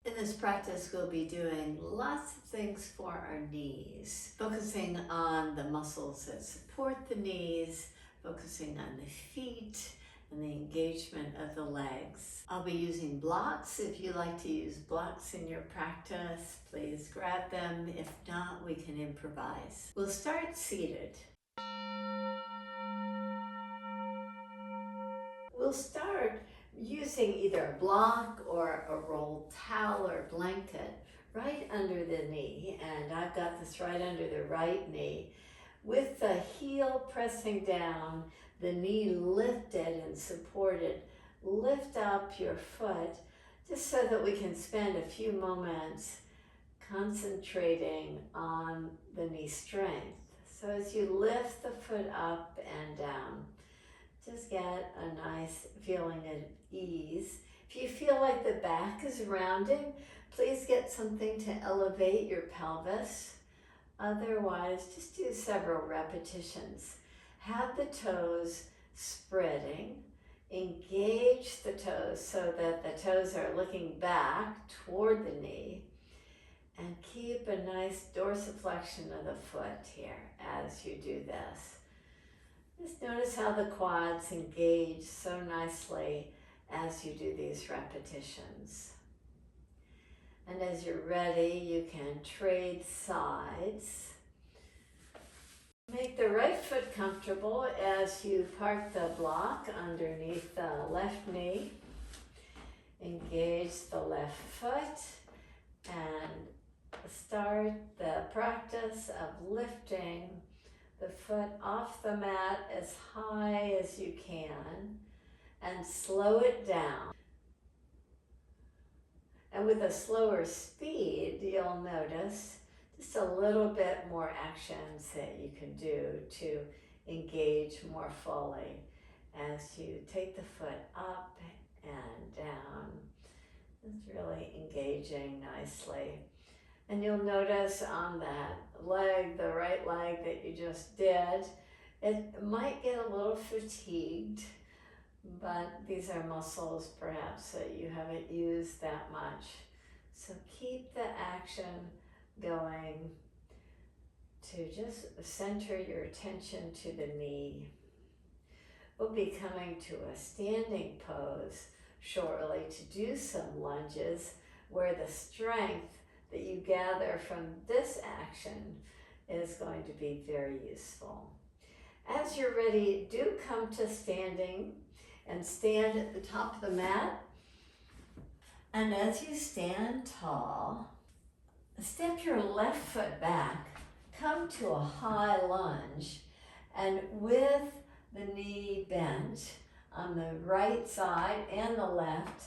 In this practice, we'll be doing lots of things for our knees, focusing on the muscles that support the knees, focusing on the feet, and the engagement of the legs. I'll be using blocks. If you like to use blocks in your practice, please grab them. If not, we can improvise. We'll start seated. We'll start using either a block or a rolled towel or blanket right under the knee. And I've got this right under the right knee. With the heel pressing down, the knee lifted and supported. Lift up your foot just so that we can spend a few moments concentrating on the knee strength. So as you lift the foot up and down, just get a nice feeling of ease. If you feel like the back is rounding, please get something to elevate your pelvis. Otherwise, just do several repetitions. Have the toes spreading. Engage the toes so that the toes are looking back toward the knee. And keep a nice dorsiflexion of the foot here as you do this. Just notice how the quads engage so nicely as you do these repetitions. And as you're ready, you can trade sides. Make the right foot comfortable as you park the block underneath the left knee. Engage the left foot and start the practice of lifting the foot off the mat as high as you can and slow it down. And with a slower speed, you'll notice just a little bit more actions that you can do to engage more fully as you take the foot up and down. It's really engaging nicely. And you'll notice on that leg, the right leg that you just did, it might get a little fatigued, but these are muscles perhaps that you haven't used that much. So keep the action going to just center your attention to the knee. We'll be coming to a standing pose shortly to do some lunges where the strength that you gather from this action is going to be very useful. As you're ready, do come to standing and stand at the top of the mat. And as you stand tall, step your left foot back, come to a high lunge, and with the knee bent on the right side and the left,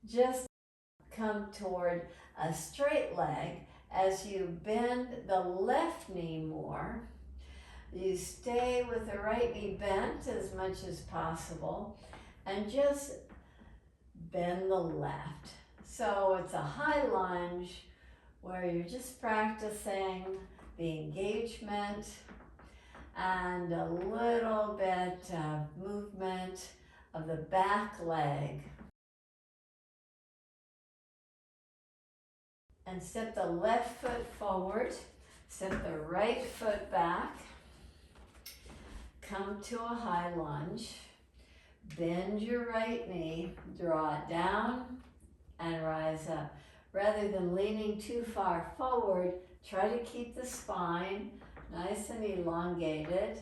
just come toward a straight leg. As you bend the left knee more, you stay with the right knee bent as much as possible and just bend the left. So it's a high lunge where you're just practicing the engagement and a little bit of movement of the back leg. And step the left foot forward, step the right foot back, come to a high lunge, bend your right knee, draw it down, and rise up. Rather than leaning too far forward, try to keep the spine nice and elongated.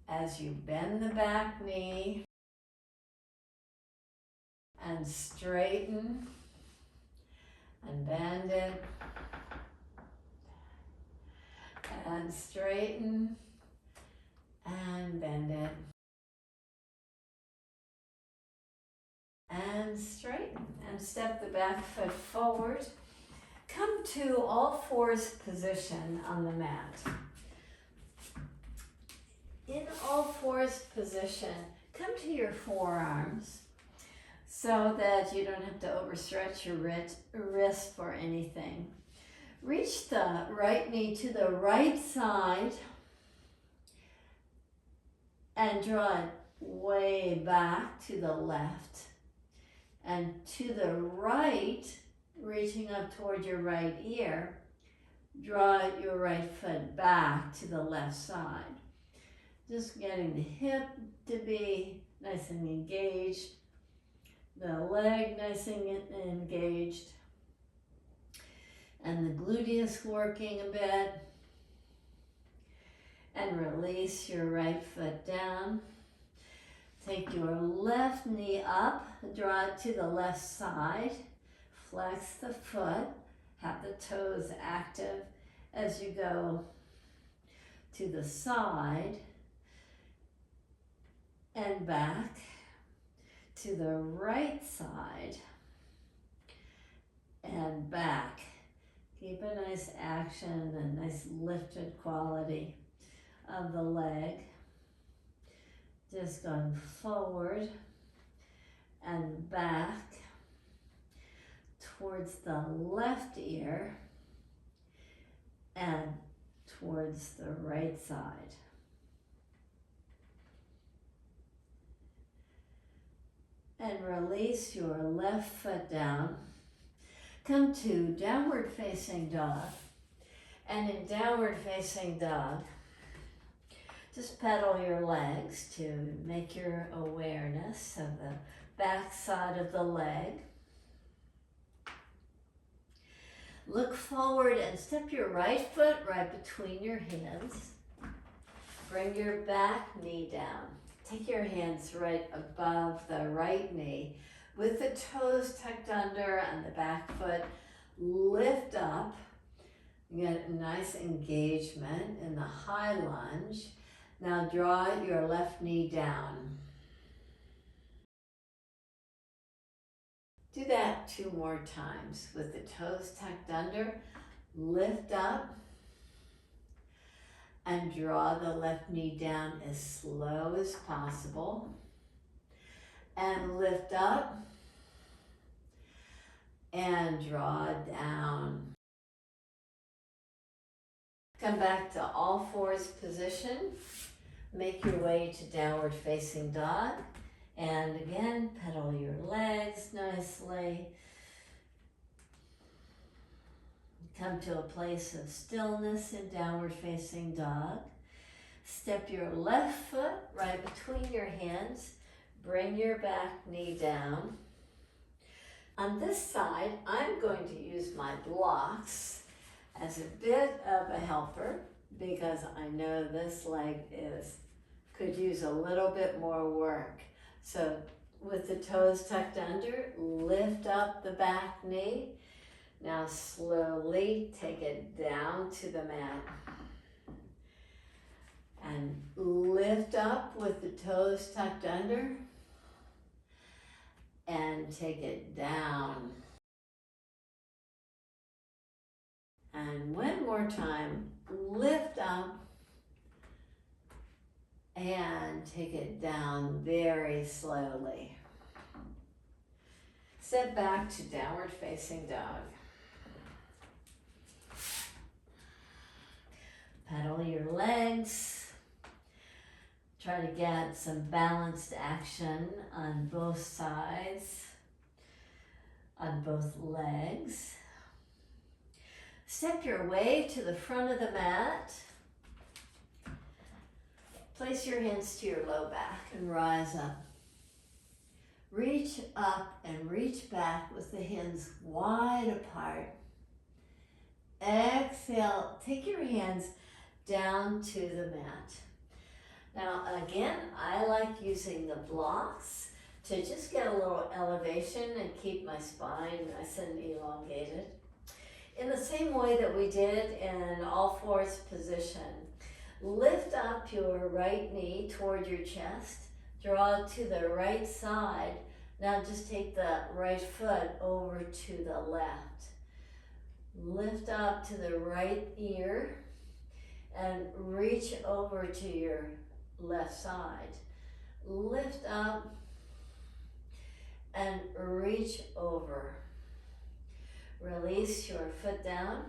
As you bend the back knee and straighten and bend it and straighten and bend it and straighten and step the back foot forward. Come to all fours position on the mat. In all fours position, come to your forearms so that you don't have to overstretch your wrist for anything. Reach the right knee to the right side and draw it way back to the left. And to the right, reaching up toward your right ear, draw your right foot back to the left side. Just getting the hip to be nice and engaged, the leg nice and engaged, and the gluteus working a bit. And release your right foot down. Take your left knee up, draw it to the left side, flex the foot, have the toes active as you go to the side and back, to the right side and back. Keep a nice action, a nice lifted quality of the leg. Just going forward and back towards the left ear and towards the right side. And release your left foot down. Come to downward facing dog. And in downward facing dog, just pedal your legs to make your awareness of the back side of the leg. Look forward and step your right foot right between your hands. Bring your back knee down. Take your hands right above the right knee with the toes tucked under and the back foot lift up. You get a nice engagement in the high lunge. Now draw your left knee down. Do that 2 more times with the toes tucked under. Lift up and draw the left knee down as slow as possible. And lift up and draw down. Come back to all fours position. Make your way to downward facing dog. And again, pedal your legs nicely. Come to a place of stillness in downward facing dog. Step your left foot right between your hands. Bring your back knee down. On this side, I'm going to use my blocks as a bit of a helper because I know this leg could use a little bit more work. So with the toes tucked under, lift up the back knee. Now slowly take it down to the mat. And lift up with the toes tucked under. And take it down. And one more time, lift up and take it down very slowly. Step back to downward facing dog. Pedal your legs. Try to get some balanced action on both sides, on both legs. Step your way to the front of the mat. Place your hands to your low back and rise up. Reach up and reach back with the hands wide apart. Exhale, take your hands down to the mat. Now again, I like using the blocks to just get a little elevation and keep my spine nice and elongated. In the same way that we did in all fours position, lift up your right knee toward your chest, draw to the right side. Now just take the right foot over to the left. Lift up to the right ear and reach over to your left side. Lift up and reach over. Release your foot down.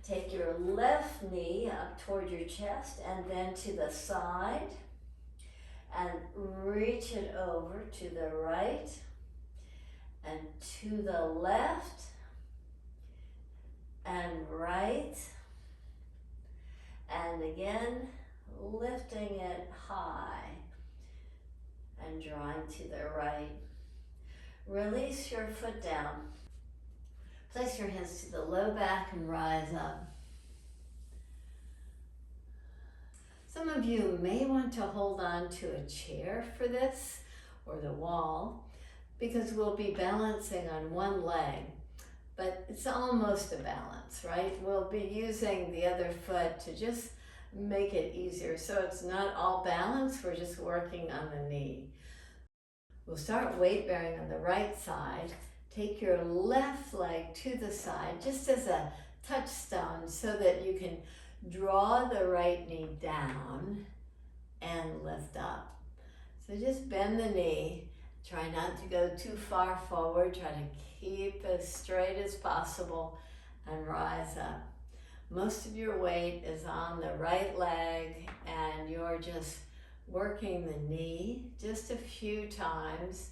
Take your left knee up toward your chest and then to the side and reach it over to the right and to the left and right, and again lifting it high and drawing to the right. Release your foot down. Place your hands to the low back and rise up. Some of you may want to hold on to a chair for this or the wall because we'll be balancing on one leg, but it's almost a balance, right? We'll be using the other foot to just make it easier. So it's not all balance, we're just working on the knee. We'll start weight bearing on the right side. Take your left leg to the side just as a touchstone so that you can draw the right knee down and lift up. So just bend the knee. Try not to go too far forward. Try to keep as straight as possible and rise up. Most of your weight is on the right leg and you're just working the knee just a few times,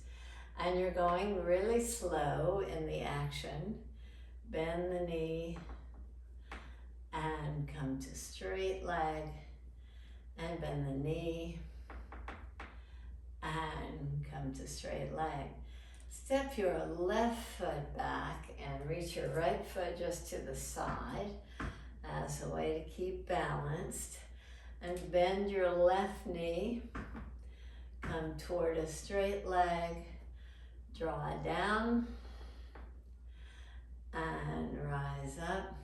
and you're going really slow in the action. Bend the knee and come to straight leg, and bend the knee and come to straight leg. Step your left foot back and reach your right foot just to the side as a way to keep balanced. And bend your left knee, come toward a straight leg, draw down and rise up,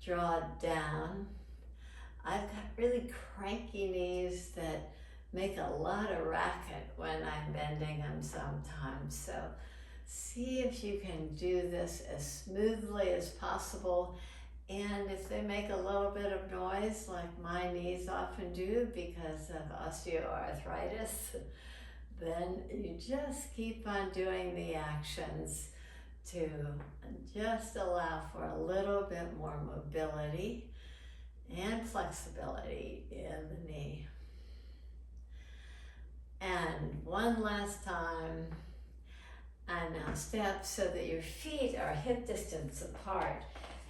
draw down. I've got really cranky knees that make a lot of racket when I'm bending them sometimes. So see if you can do this as smoothly as possible. And if they make a little bit of noise, like my knees often do because of osteoarthritis, then you just keep on doing the actions to just allow for a little bit more mobility and flexibility in the knee. And one last time, and now step so that your feet are hip distance apart.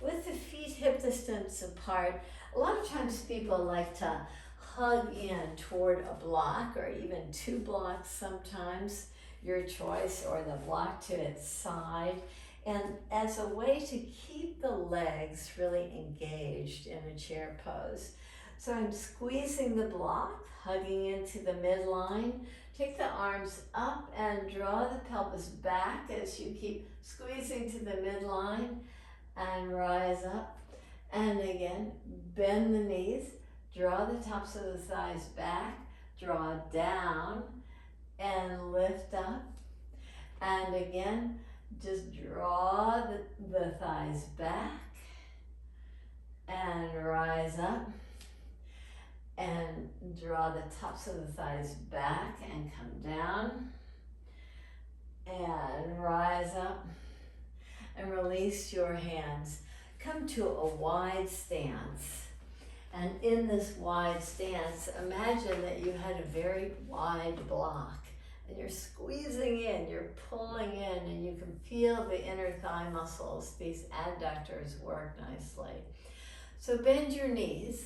With the feet hip distance apart, a lot of times people like to hug in toward a block or even 2 blocks sometimes, your choice, or the block to its side, and as a way to keep the legs really engaged in a chair pose. So I'm squeezing the block, hugging into the midline. Take the arms up and draw the pelvis back as you keep squeezing to the midline and rise up. And again, bend the knees, draw the tops of the thighs back, draw down and lift up. And again, just draw the thighs back and rise up. And draw the tops of the thighs back and come down and rise up and release your hands. Come to a wide stance. And in this wide stance, imagine that you had a very wide block and you're squeezing in, you're pulling in, and you can feel the inner thigh muscles. These adductors work nicely. So bend your knees.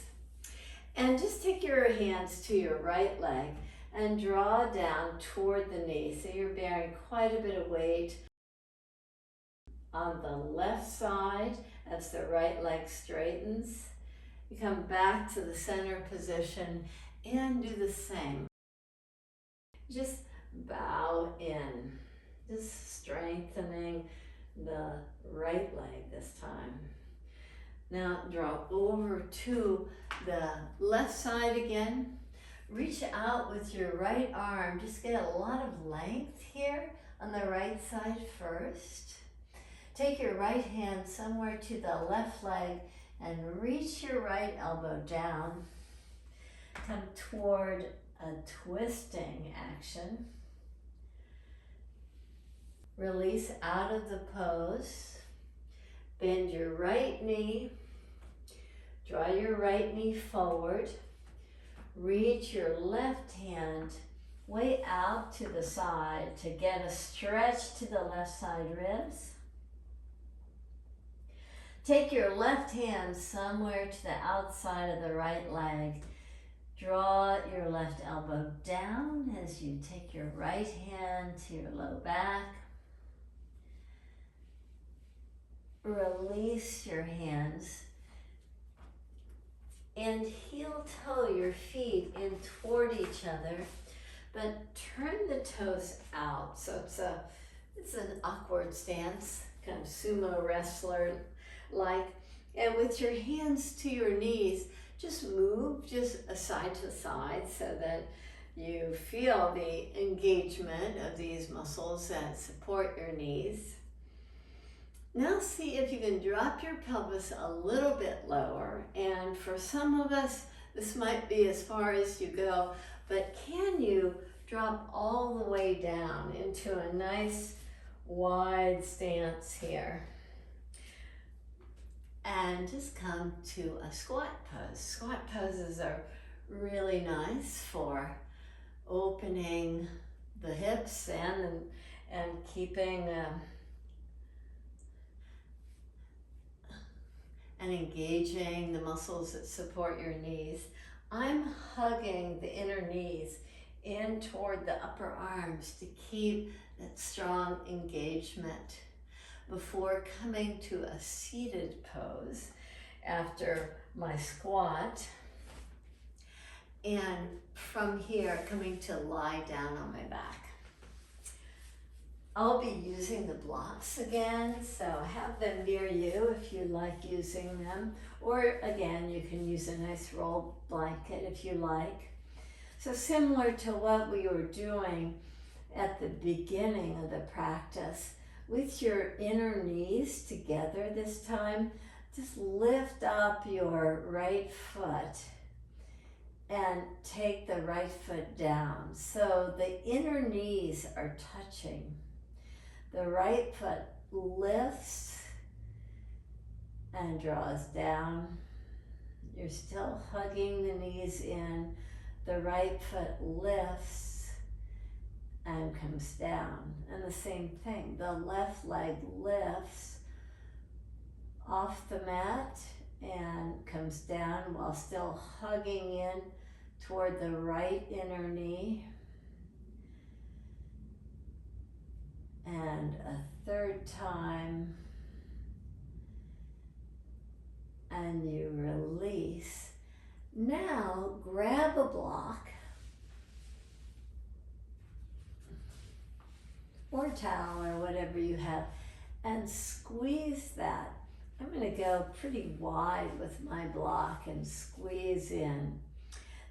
And just take your hands to your right leg and draw down toward the knee. So you're bearing quite a bit of weight on the left side as the right leg straightens. You come back to the center position and do the same. Just bow in, just strengthening the right leg this time. Now draw over to the left side again. Reach out with your right arm. Just get a lot of length here on the right side first. Take your right hand somewhere to the left leg and reach your right elbow down. Come toward a twisting action. Release out of the pose. Bend your right knee. Draw your right knee forward. Reach your left hand way out to the side to get a stretch to the left side ribs. Take your left hand somewhere to the outside of the right leg. Draw your left elbow down as you take your right hand to your low back. Release your hands and heel toe your feet in toward each other, but turn the toes out. So it's an awkward stance, kind of sumo wrestler like. And with your hands to your knees, just move just side to side so that you feel the engagement of these muscles that support your knees. Now see if you can drop your pelvis a little bit lower. And for some of us, this might be as far as you go, but can you drop all the way down into a nice wide stance here? And just come to a squat pose. Squat poses are really nice for opening the hips and keeping and engaging the muscles that support your knees. I'm hugging the inner knees in toward the upper arms to keep that strong engagement before coming to a seated pose after my squat. And from here, coming to lie down on my back. I'll be using the blocks again, so have them near you if you like using them. Or again, you can use a nice rolled blanket if you like. So similar to what we were doing at the beginning of the practice, with your inner knees together this time, just lift up your right foot and take the right foot down. So the inner knees are touching. The right foot lifts and draws down. You're still hugging the knees in. The right foot lifts and comes down. And the same thing, the left leg lifts off the mat and comes down while still hugging in toward the right inner knee. And a third time, and you release. Now grab a block or towel or whatever you have and squeeze that. I'm going to go pretty wide with my block and squeeze in.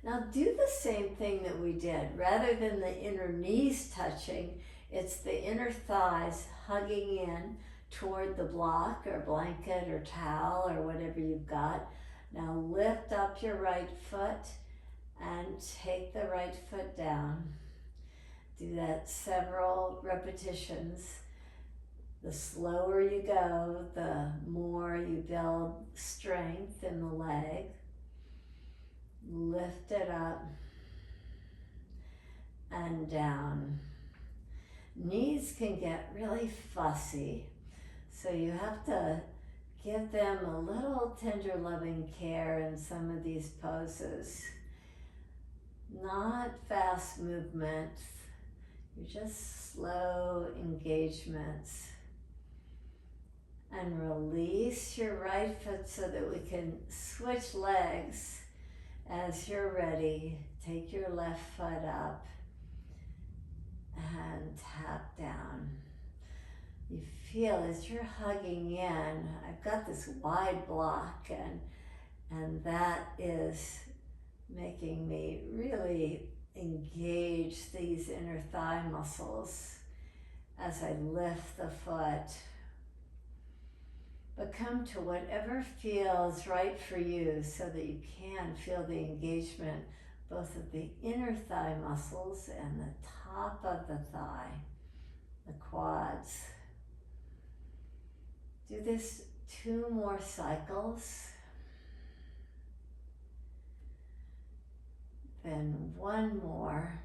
Now do the same thing that we did. Rather than the inner knees touching, it's the inner thighs hugging in toward the block or blanket or towel or whatever you've got. Now lift up your right foot and take the right foot down. Do that several repetitions. The slower you go, the more you build strength in the leg. Lift it up and down. Knees can get really fussy, so you have to give them a little tender loving care in some of these poses. Not fast movements, you're just slow engagements. And release your right foot so that we can switch legs as you're ready. Take your left foot up and tap down. You feel as you're hugging in, I've got this wide block and that is making me really engage these inner thigh muscles as I lift the foot. But come to whatever feels right for you so that you can feel the engagement both of the inner thigh muscles and the top of the thigh, the quads. Do this 2 more cycles. Then 1 more.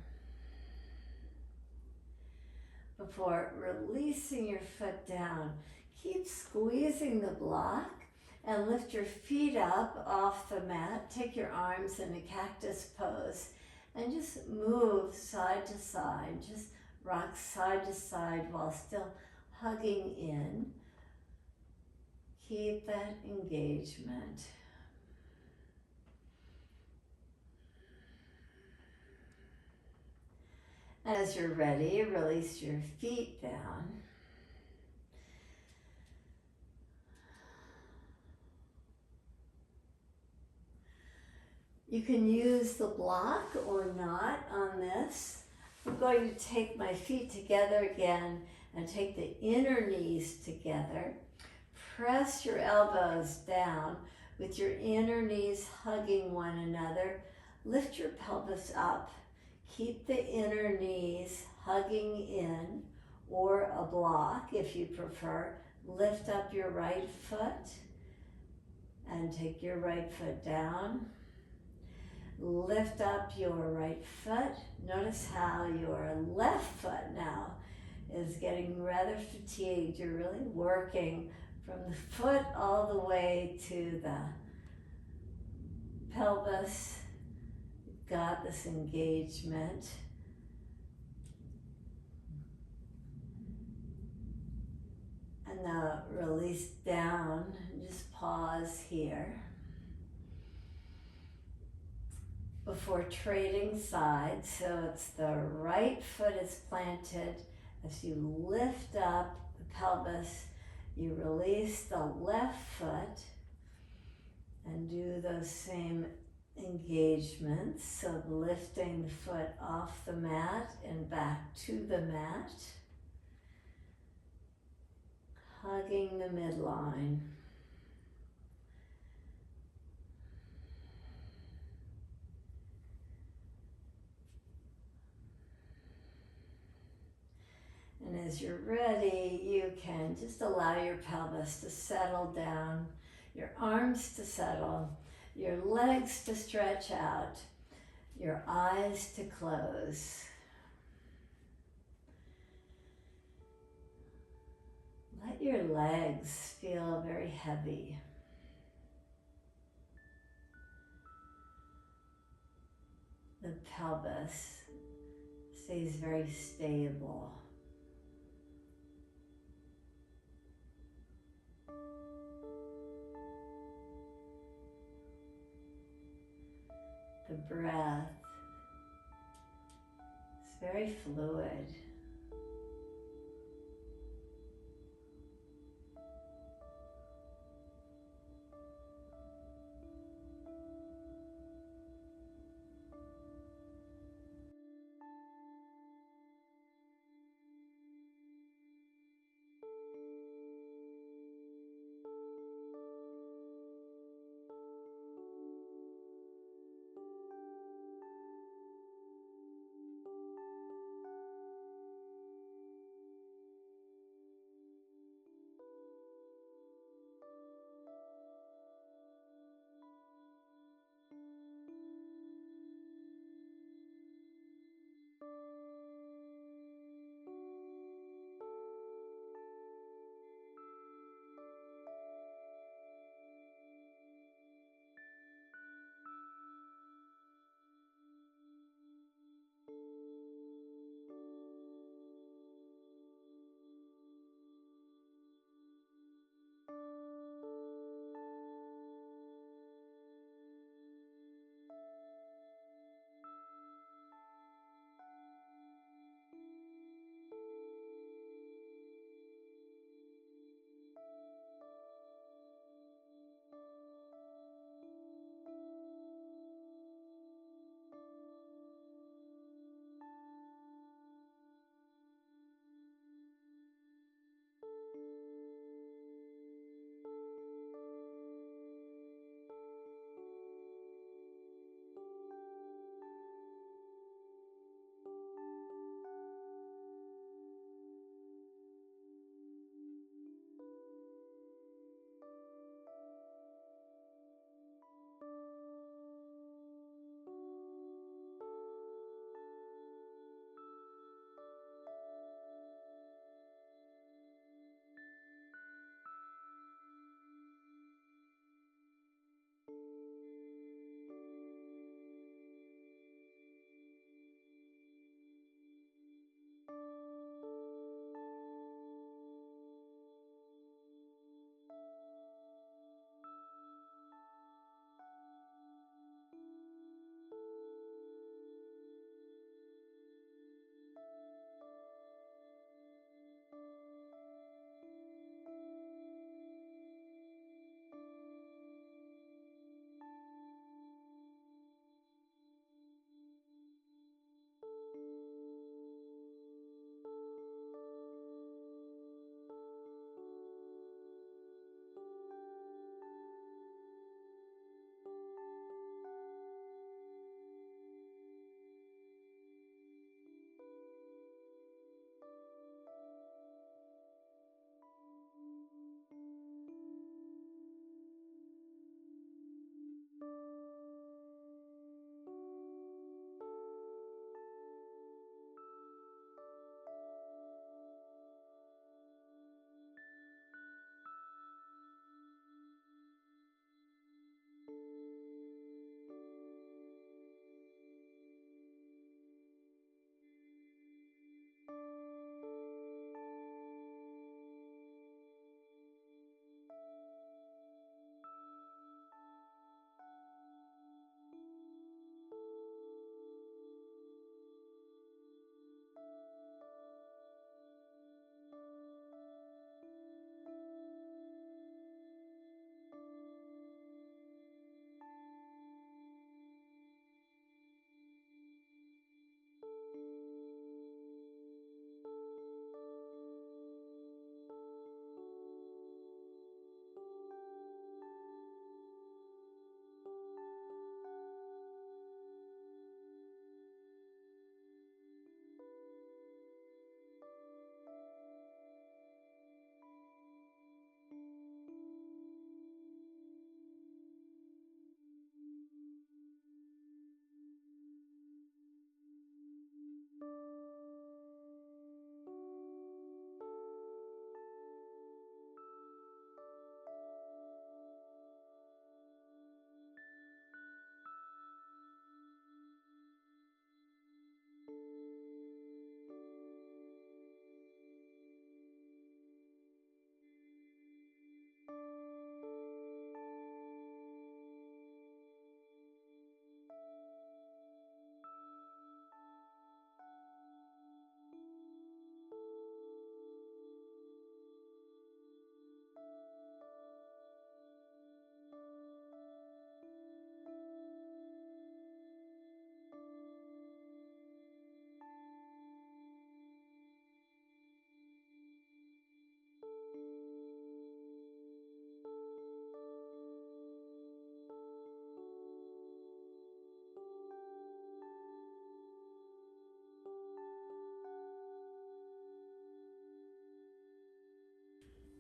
before releasing your foot down. Keep squeezing the block and lift your feet up off the mat. Take your arms in a cactus pose and just move side to side. Just rock side to side while still hugging in. Keep that engagement. As you're ready, release your feet down. You can use the block or not on this. I'm going to take my feet together again and take the inner knees together. Press your elbows down with your inner knees hugging one another. Lift your pelvis up. Keep the inner knees hugging in, or a block if you prefer. Lift up your right foot and take your right foot down. Lift up your right foot. Notice how your left foot now is getting rather fatigued. You're really working from the foot all the way to the pelvis. You've got this engagement. And now release down. Just pause here. Before trading sides, so it's the right foot is planted. As you lift up the pelvis, you release the left foot and do those same engagements. So lifting the foot off the mat and back to the mat. Hugging the midline. And as you're ready, you can just allow your pelvis to settle down, your arms to settle, your legs to stretch out, your eyes to close. Let your legs feel very heavy. The pelvis stays very stable. The breath is very fluid.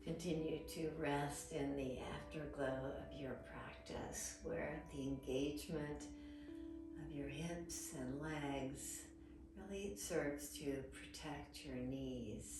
Continue to rest in the afterglow of your practice, where the engagement of your hips and legs really serves to protect your knees